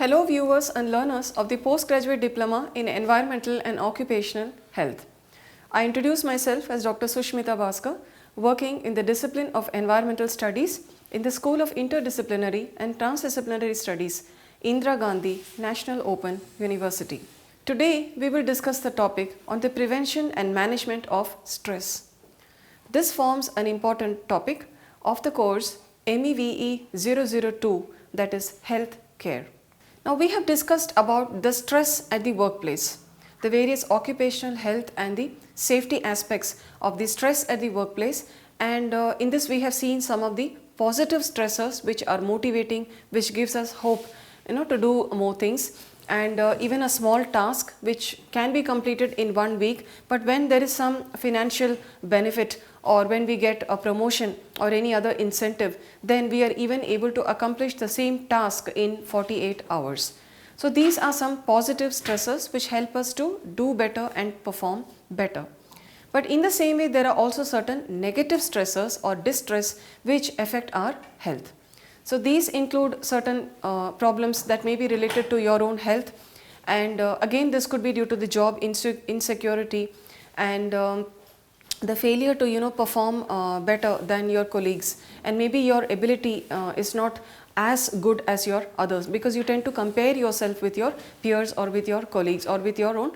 Hello viewers and learners of the Postgraduate Diploma in Environmental and Occupational Health. I introduce myself as Dr. Sushmita Bhaskar, working in the discipline of Environmental Studies in the School of Interdisciplinary and Transdisciplinary Studies, Indira Gandhi National Open University. Today we will discuss the topic on the prevention and management of stress. This forms an important topic of the course MEVE 002, that is Health Care. Now we have discussed about the stress at the workplace, the various occupational health and the safety aspects of the stress at the workplace, and in this we have seen some of the positive stressors which are motivating, which gives us hope to do more things, and even a small task which can be completed in 1 week, but when there is some financial benefit or when we get a promotion or any other incentive, then we are even able to accomplish the same task in 48 hours. So these are some positive stressors which help us to do better and perform better. But in the same way, there are also certain negative stressors or distress which affect our health. So these include certain problems that may be related to your own health, and again this could be due to the job insecurity and the failure to perform better than your colleagues, and maybe your ability is not as good as your others, because you tend to compare yourself with your peers or with your colleagues or with your own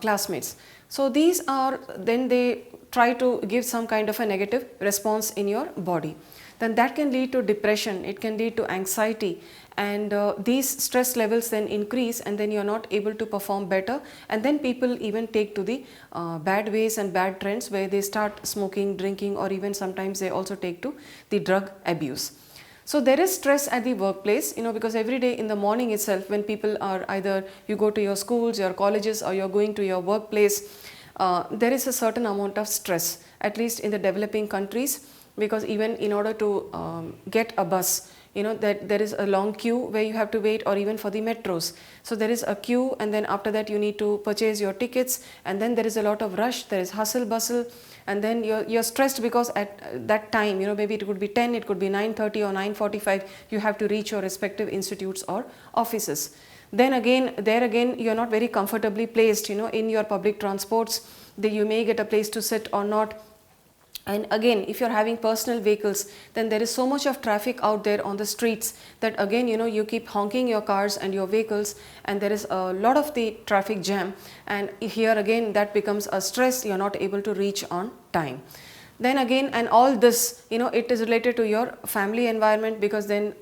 classmates. So these are, then they try to give some kind of a negative response in your body. Then that can lead to depression, it can lead to anxiety, and these stress levels then increase, and then you are not able to perform better, and then people even take to the bad ways and bad trends where they start smoking, drinking, or even sometimes they also take to the drug abuse. So there is stress at the workplace, because every day in the morning itself, when people are either you go to your schools, your colleges, or you're going to your workplace, there is a certain amount of stress, at least in the developing countries, because even in order to get a bus, that there is a long queue where you have to wait, or even for the metros. So there is a queue, and then after that you need to purchase your tickets, and then there is a lot of rush, there is hustle bustle, and then you're stressed because at that time, maybe it could be 10, it could be 9:30 or 9:45, you have to reach your respective institutes or offices. Then again, you're not very comfortably placed, in your public transports. You may get a place to sit or not. And again, if you're having personal vehicles, then there is so much of traffic out there on the streets that again, you keep honking your cars and your vehicles, and there is a lot of the traffic jam, and here again that becomes a stress, you're not able to reach on time. Then again, and all this, it is related to your family environment, because then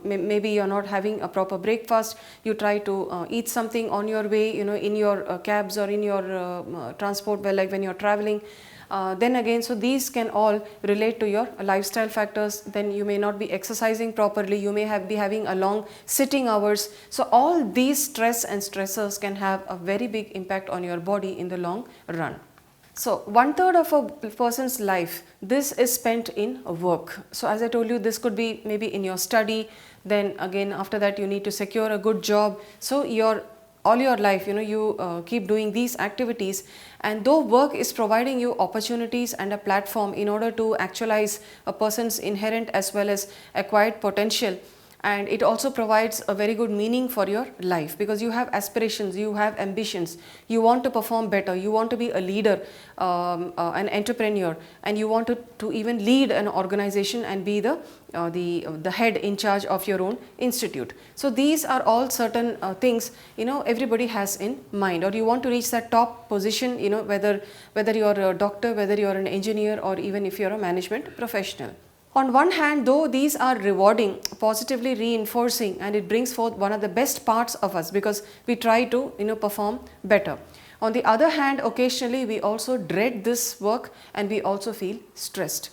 maybe you're not having a proper breakfast, you try to eat something on your way, in your cabs or in your transport, like when you're traveling. Then again, so these can all relate to your lifestyle factors. Then you may not be exercising properly, you may be having a long sitting hours. So all these stress and stressors can have a very big impact on your body in the long run. So 1/3 of a person's life, this is spent in work. So as I told you, this could be maybe in your study, then again after that you need to secure a good job. So all your life, you keep doing these activities, and though work is providing you opportunities and a platform in order to actualize a person's inherent as well as acquired potential, and it also provides a very good meaning for your life, because you have aspirations, you have ambitions, you want to perform better, you want to be a leader, an entrepreneur, and you want to even lead an organization and be the head in charge of your own institute. So these are all certain things everybody has in mind, or you want to reach that top position, whether you're a doctor, whether you're an engineer, or even if you're a management professional. On one hand, though these are rewarding, positively reinforcing, and it brings forth one of the best parts of us, because we try to perform better. On the other hand, occasionally we also dread this work, and we also feel stressed.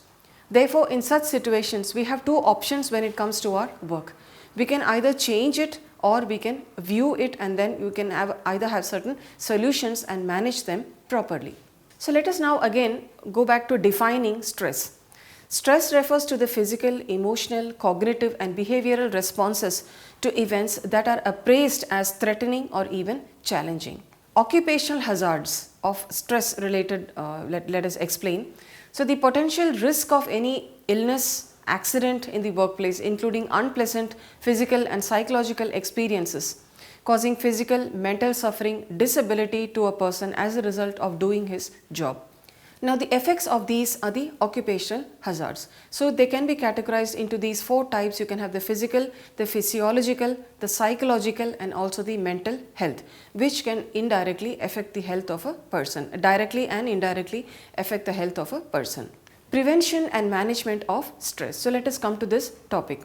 Therefore, in such situations, we have two options when it comes to our work. We can either change it, or we can view it, and then you can either have certain solutions and manage them properly. So let us now again go back to defining stress. Stress refers to the physical, emotional, cognitive, and behavioral responses to events that are appraised as threatening or even challenging. Occupational hazards of stress related, let us explain. So the potential risk of any illness, accident in the workplace, including unpleasant physical and psychological experiences, causing physical, mental suffering, disability to a person as a result of doing his job. Now the effects of these are the occupational hazards. So they can be categorized into these 4 types. You can have the physical, the physiological, the psychological and also the mental health, which can indirectly affect the health of a person, directly and indirectly affect the health of a person. Prevention and management of stress. So let us come to this topic.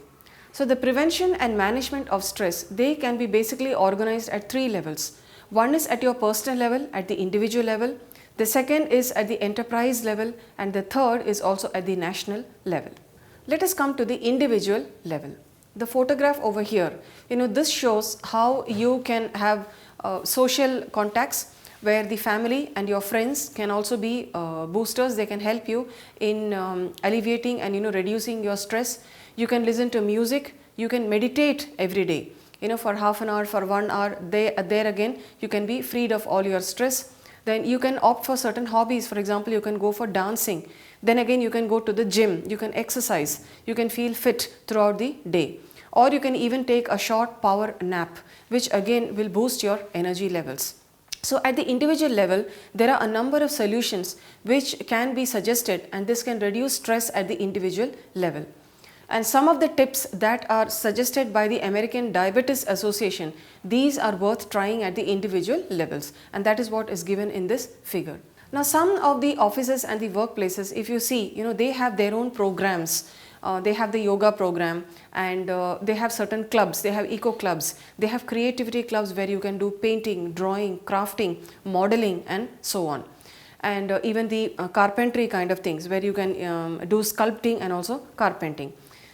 So the prevention and management of stress, they can be basically organized at 3 levels. One is at your personal level, at the individual level. The second is at the enterprise level, and the third is also at the national level. Let us come to the individual level. The photograph over here, this shows how you can have social contacts where the family and your friends can also be boosters. They can help you in alleviating and reducing your stress. You can listen to music, you can meditate every day, for half an hour, for 1 hour. There again you can be freed of all your stress. Then you can opt for certain hobbies. For example, you can go for dancing. Then again you can go to the gym, you can exercise, you can feel fit throughout the day. Or you can even take a short power nap, which again will boost your energy levels. So at the individual level, there are a number of solutions which can be suggested, and this can reduce stress at the individual level. And some of the tips that are suggested by the American Diabetes Association, these are worth trying at the individual levels, and that is what is given in this figure. Now some of the offices and the workplaces, if you see, they have their own programs. They have the yoga program, and they have certain clubs. They have eco clubs, they have creativity clubs where you can do painting, drawing, crafting, modeling and so on. And even the carpentry kind of things where you can do sculpting and also carpenting.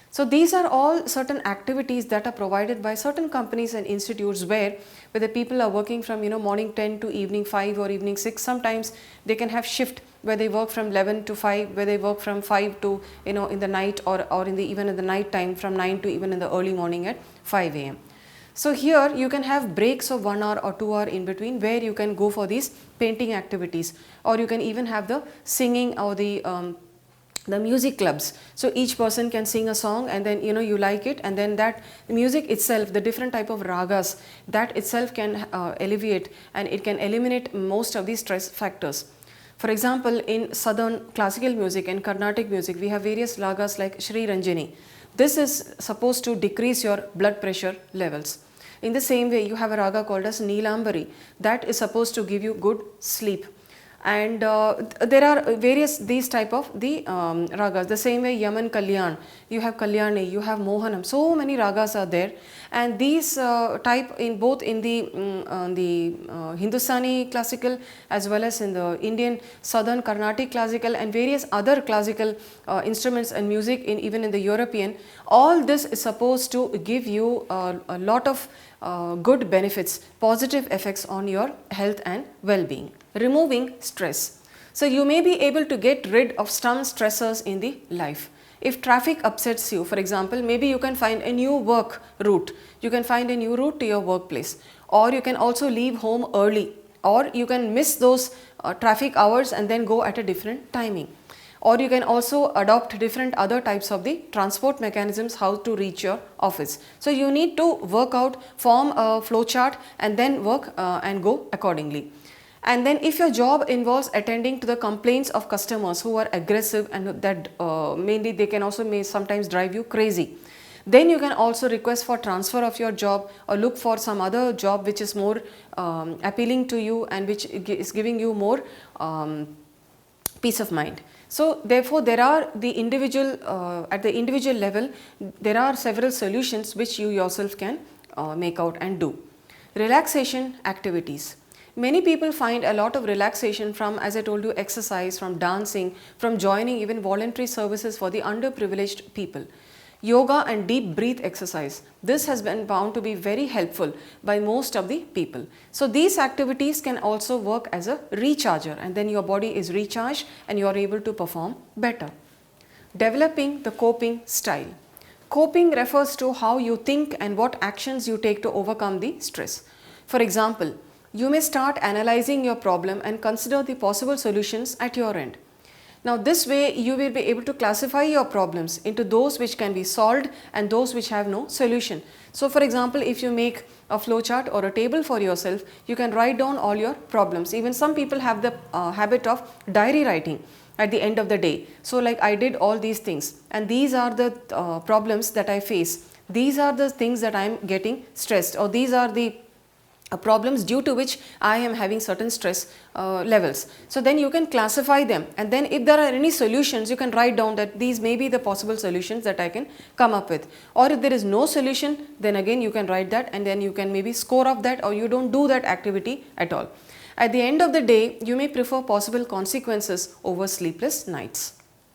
So these are all certain activities that are provided by certain companies and institutes where the people are working from morning 10 to evening 5 or evening 6. Sometimes they can have shift where they work from 11 to 5, where they work from 5 to in the night, or in the even in the night time from 9 to even in the early morning at 5 a.m. So here you can have breaks of 1 hour or 2 hour in between where you can go for these painting activities, or you can even have the singing or the music clubs. So each person can sing a song, and then you like it, and then that music itself, the different type of ragas, that itself can alleviate and it can eliminate most of these stress factors. For example, in southern classical music and Carnatic music, we have various ragas like Sri Ranjani. This is supposed to decrease your blood pressure levels. In the same way, you have a raga called as Neelambari that is supposed to give you good sleep. And there are various these type of the ragas. The same way Yaman Kalyan, you have Kalyani, you have Mohanam. So many ragas are there, and these type in both in the Hindustani classical as well as in the Indian Southern Carnatic classical and various other classical instruments and music even in the European. All this is supposed to give you a lot of good benefits, positive effects on your health and well-being. Removing stress. So you may be able to get rid of some stressors in the life. If traffic upsets you, for example, maybe you can find a new work route. You can find a new route to your workplace, or you can also leave home early, or you can miss those traffic hours and then go at a different timing. Or you can also adopt different other types of the transport mechanisms how to reach your office. So you need to work out, form a flow chart and then work and go accordingly. And then if your job involves attending to the complaints of customers who are aggressive and that mainly they can also may sometimes drive you crazy, then you can also request for transfer of your job or look for some other job which is more appealing to you and which is giving you more peace of mind. So therefore there are the individual at the individual level there are several solutions which you yourself can make out and do. Relaxation activities. Many people find a lot of relaxation from, as I told you, exercise, from dancing, from joining even voluntary services for the underprivileged people. Yoga and deep breath exercise. This has been found to be very helpful by most of the people. So these activities can also work as a recharger, and then your body is recharged and you are able to perform better. Developing the coping style. Coping refers to how you think and what actions you take to overcome the stress. For example, you may start analyzing your problem and consider the possible solutions at your end. Now this way you will be able to classify your problems into those which can be solved and those which have no solution. So for example, if you make a flowchart or a table for yourself, you can write down all your problems. Even some people have the habit of diary writing at the end of the day. So like, I did all these things and these are the problems that I face. These are the things that I am getting stressed, or these are the problems due to which I am having certain stress levels. So then you can classify them, and then if there are any solutions, you can write down that these may be the possible solutions that I can come up with. Or if there is no solution, then again you can write that, and then you can maybe score off that, or you don't do that activity at all. At the end of the day, you may prefer possible consequences over sleepless nights.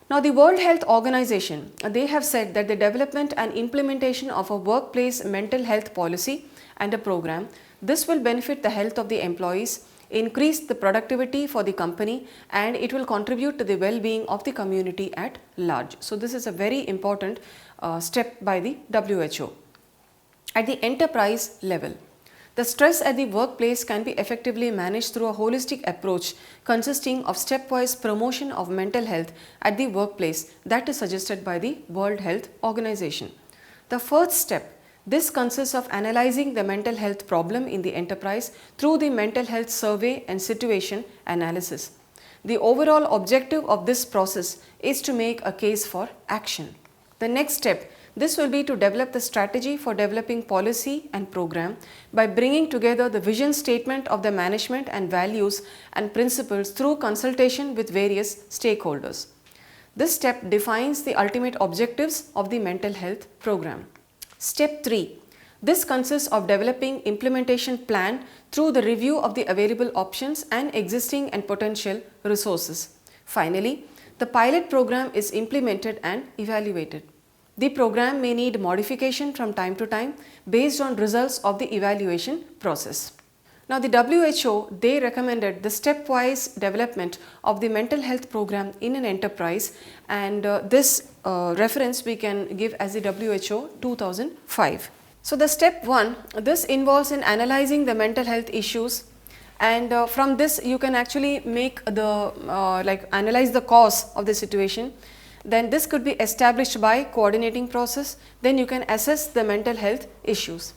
Now the World Health Organization, they have said that the development and implementation of a workplace mental health policy and a program, this will benefit the health of the employees, increase the productivity for the company, and it will contribute to the well-being of the community at large. So this is a very important step by the WHO. At the enterprise level, the stress at the workplace can be effectively managed through a holistic approach consisting of stepwise promotion of mental health at the workplace that is suggested by the World Health Organization. The first step, this consists of analyzing the mental health problem in the enterprise through the mental health survey and situation analysis. The overall objective of this process is to make a case for action. The next step, this will be to develop the strategy for developing policy and program by bringing together the vision statement of the management and values and principles through consultation with various stakeholders. This step defines the ultimate objectives of the mental health program. Step 3. This consists of developing implementation plan through the review of the available options and existing and potential resources. Finally, the pilot program is implemented and evaluated. The program may need modification from time to time based on results of the evaluation process. Now the WHO, they recommended the stepwise development of the mental health program in an enterprise, and this reference we can give as the WHO 2005. So the step 1, this involves in analyzing the mental health issues, and from this you can actually make the analyze the cause of the situation. Then this could be established by coordinating process. Then you can assess the mental health issues.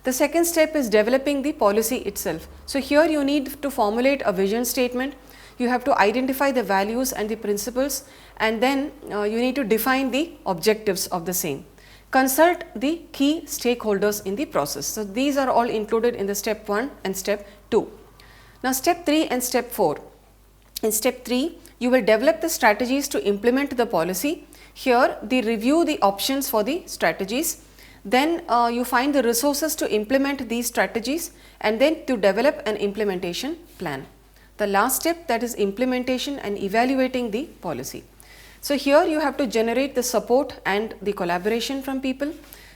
The second step is developing the policy itself. So here you need to formulate a vision statement. You have to identify the values and the principles, and then you need to define the objectives of the same. Consult the key stakeholders in the process. So these are all included in the step 1 and step 2. Now step 3 and step 4. In step 3, you will develop the strategies to implement the policy. Here they review the options for the strategies. Then you find the resources to implement these strategies, and then to develop an implementation plan. The last step, that is implementation and evaluating the policy. So here you have to generate the support and the collaboration from people.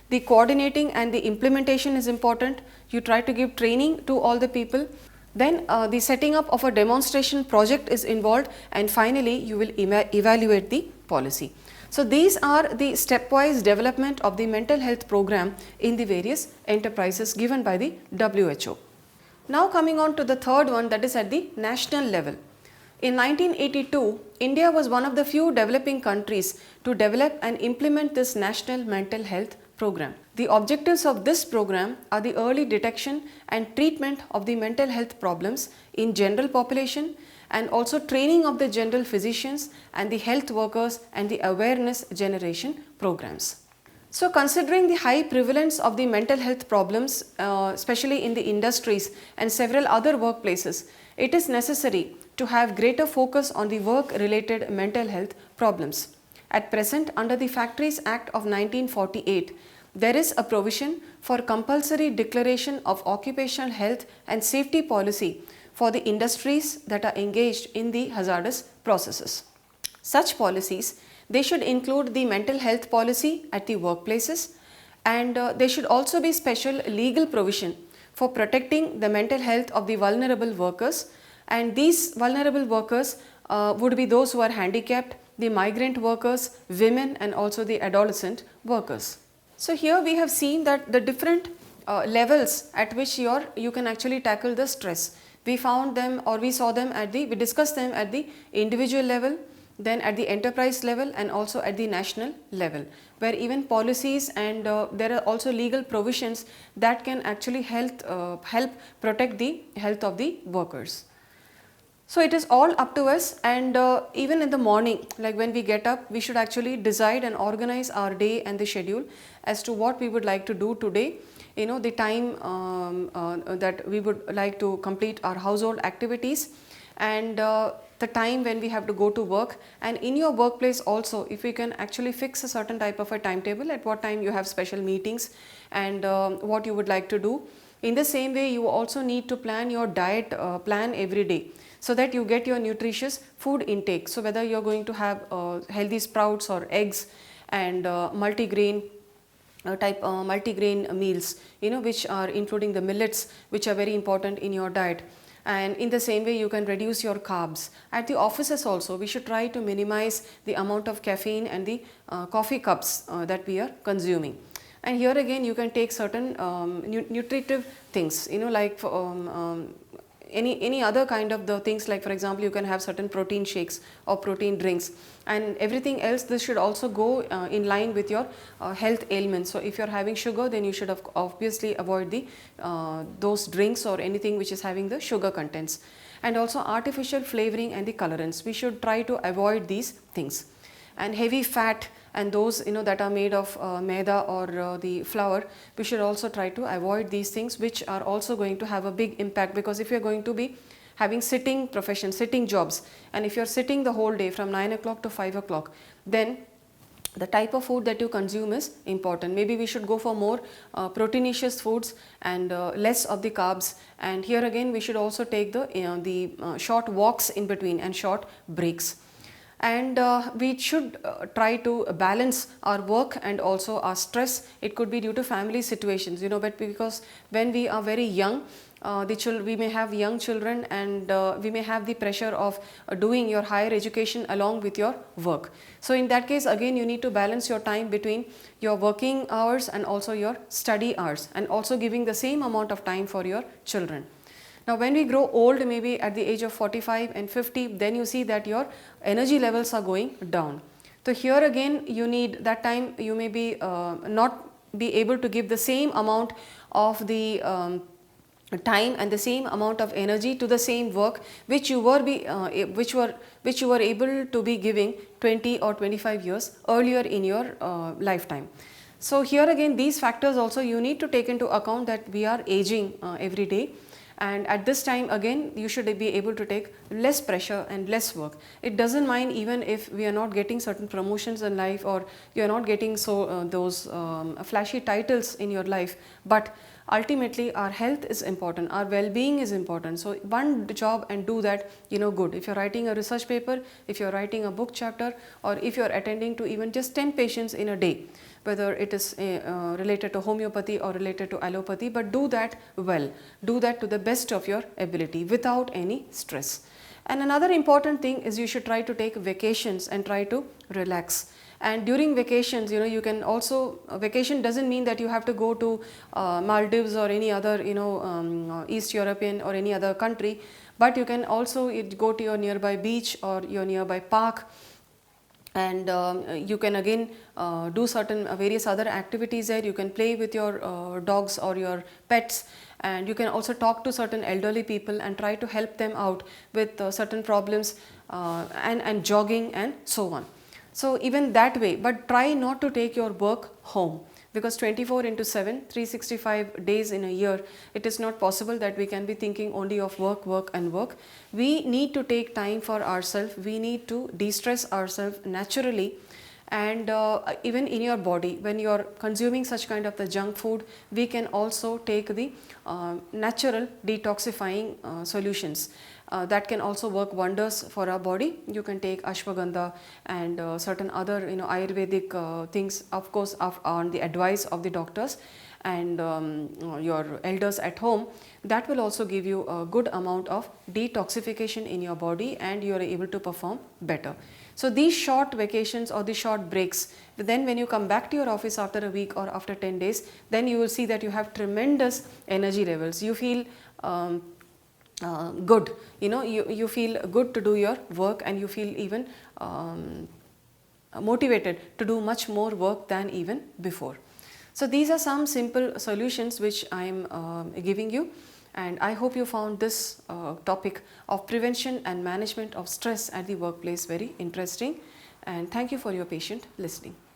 The coordinating and the implementation is important. You try to give training to all the people. Then the setting up of a demonstration project is involved, and finally you will evaluate the policy. So these are the stepwise development of the mental health program in the various enterprises given by the WHO. Now coming on to the third one, that is at the national level. In 1982, India was one of the few developing countries to develop and implement this national mental health program. The objectives of this program are the early detection and treatment of the mental health problems in general population, and also training of the general physicians and the health workers and the awareness generation programs. So considering the high prevalence of the mental health problems, especially in the industries and several other workplaces, it is necessary to have greater focus on the work related mental health problems. At present, under the Factories Act of 1948, there is a provision for compulsory declaration of occupational health and safety policy for the industries that are engaged in the hazardous processes. Such policies, they should include the mental health policy at the workplaces, and there should also be special legal provision for protecting the mental health of the vulnerable workers, and these vulnerable workers would be those who are handicapped, the migrant workers, women, and also the adolescent workers. So here we have seen that the different levels at which you can actually tackle the stress. We found them, or we saw them we discussed them at the individual level, then at the enterprise level, and also at the national level, where even policies and there are also legal provisions that can actually help protect the health of the workers. So it is all up to us, and even in the morning, like when we get up, we should actually decide and organize our day and the schedule as to what we would like to do today, you know, the time that we would like to complete our household activities, and the time when we have to go to work. And in your workplace also, if we can actually fix a certain type of a timetable, at what time you have special meetings and what you would like to do. In the same way, you also need to plan your diet plan every day, so that you get your nutritious food intake. So whether you are going to have healthy sprouts or eggs and multigrain meals, you know, which are including the millets, which are very important in your diet. And in the same way, you can reduce your carbs. At the offices also, we should try to minimize the amount of caffeine and the coffee cups that we are consuming. And here again, you can take certain nutritive things, you know, like any other kind of the things, like for example, you can have certain protein shakes or protein drinks, and everything else. This should also go in line with your health ailments. So if you are having sugar, then you should obviously avoid the those drinks or anything which is having the sugar contents. And also artificial flavoring and the colorants, we should try to avoid these things. And heavy fat and those, you know, that are made of maida or the flour, we should also try to avoid these things, which are also going to have a big impact. Because if you are going to be having sitting profession, sitting jobs, and if you are sitting the whole day from 9 o'clock to 5 o'clock, then the type of food that you consume is important. Maybe we should go for more proteinaceous foods and less of the carbs. And here again, we should also take the short walks in between and short breaks. And we should try to balance our work and also our stress. It could be due to family situations, you know, but because when we are very young, we may have young children, and we may have the pressure of doing your higher education along with your work. So in that case, again, you need to balance your time between your working hours and also your study hours, and also giving the same amount of time for your children. Now when we grow old, maybe at the age of 45 and 50, then you see that your energy levels are going down. So here again, you need that time, you may be not be able to give the same amount of the time and the same amount of energy to the same work which you were able to be giving 20 or 25 years earlier in your lifetime. So here again, these factors also you need to take into account, that we are aging every day. And at this time again, you should be able to take less pressure and less work. It doesn't mind even if we are not getting certain promotions in life, or you are not getting those flashy titles in your life, but ultimately our health is important, our well-being is important. So one job and do that, you know, good. If you are writing a research paper, if you are writing a book chapter, or if you are attending to even just 10 patients in a day, whether it is related to homeopathy or related to allopathy, but do that well, do that to the best of your ability without any stress. And another important thing is you should try to take vacations and try to relax. And during vacations, you know, you can also, vacation doesn't mean that you have to go to Maldives or any other, you know, East European or any other country, but you can also go to your nearby beach or your nearby park. And you can again do certain various other activities there. You can play with your dogs or your pets, and you can also talk to certain elderly people and try to help them out with certain problems, and jogging and so on. So even that way, but try not to take your work home, because 24/7, 365 days in a year, it is not possible that we can be thinking only of work, work and work. We need to take time for ourselves. We need to de-stress ourselves naturally. And even in your body, when you are consuming such kind of the junk food, we can also take the natural detoxifying solutions. That can also work wonders for our body. You can take ashwagandha and certain other, you know, Ayurvedic things, of course, on the advice of the doctors and your elders at home. That will also give you a good amount of detoxification in your body, and you are able to perform better. So these short vacations or the short breaks, then when you come back to your office after a week or after 10 days, then you will see that you have tremendous energy levels. You feel good. You feel good to do your work, and you feel even motivated to do much more work than even before. So these are some simple solutions which I am giving you, and I hope you found this topic of prevention and management of stress at the workplace very interesting, and thank you for your patient listening.